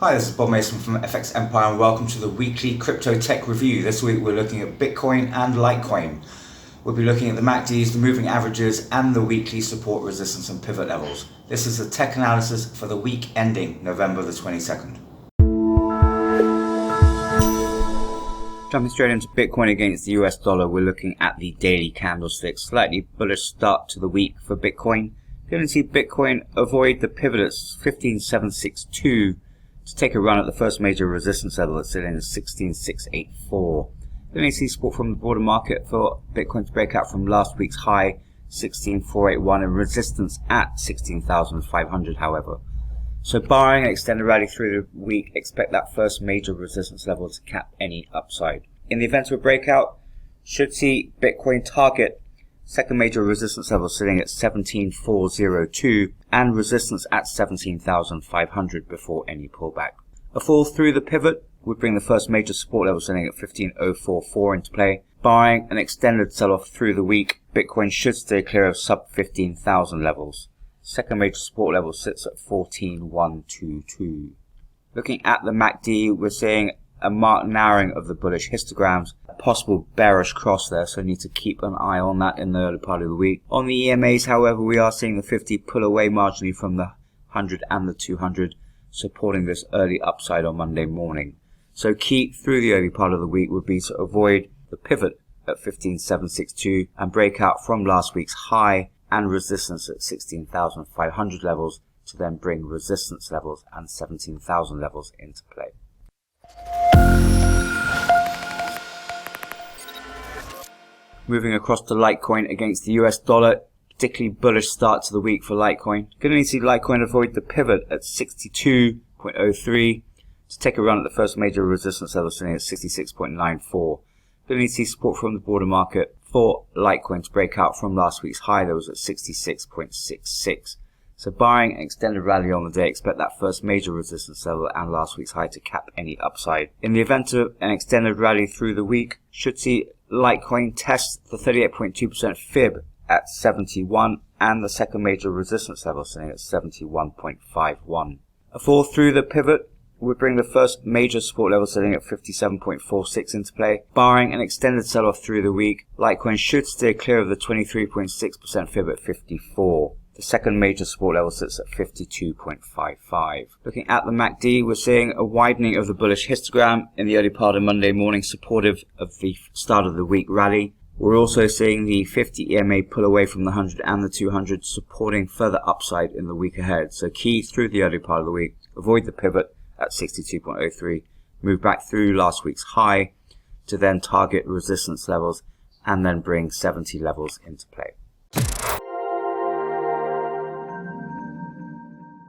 Hi, this is Bob Mason from FX Empire and welcome to the weekly crypto tech review. This week we're looking at Bitcoin and Litecoin. We'll be looking at the MACDs, the moving averages and the weekly support, resistance and pivot levels. This is the tech analysis for the week ending November the 22nd. Jumping straight into Bitcoin against the US dollar, we're looking at the daily candlestick. Slightly bullish start to the week for Bitcoin. You're going to see Bitcoin avoid the pivot at 15,762 to take a run at the first major resistance level that's sitting at 16,684. Then you see support from the broader market for Bitcoin to break out from last week's high 16,481 and resistance at 16,500 however. So barring an extended rally through the week, expect that first major resistance level to cap any upside. In the event of a breakout, should see Bitcoin target second major resistance level sitting at 17,402 and resistance at 17,500 before any pullback. A fall through the pivot would bring the first major support level sitting at 15,044 into play. Barring an extended sell-off through the week, Bitcoin should stay clear of sub 15,000 levels. Second major support level sits at 14,122. Looking at the MACD, we're seeing a marked narrowing of the bullish histograms, a possible bearish cross there, so need to keep an eye on that in the early part of the week. On the EMAs, however, we are seeing the 50 pull away marginally from the 100 and the 200, supporting this early upside on Monday morning. So key through the early part of the week would be to avoid the pivot at 15,762 and break out from last week's high and resistance at 16,500 levels to then bring resistance levels and 17,000 levels into play. Moving across to Litecoin against the US dollar, particularly bullish start to the week for Litecoin. Going to need to see Litecoin avoid the pivot at 62.03 to take a run at the first major resistance level sitting at 66.94. Going to need to see support from the broader market for Litecoin to break out from last week's high that was at 66.66. So barring an extended rally on the day, expect that first major resistance level and last week's high to cap any upside. In the event of an extended rally through the week, should see Litecoin test the 38.2% fib at 71 and the second major resistance level sitting at 71.51. A fall through the pivot would bring the first major support level sitting at 57.46 into play. Barring an extended sell-off through the week, Litecoin should stay clear of the 23.6% fib at 54. The second major support level sits at 52.55. Looking at the MACD, we're seeing a widening of the bullish histogram in the early part of Monday morning, supportive of the start of the week rally. We're also seeing the 50 EMA pull away from the 100 and the 200, supporting further upside in the week ahead. So key through the early part of the week, avoid the pivot at 62.03, move back through last week's high to then target resistance levels and then bring 70 levels into play.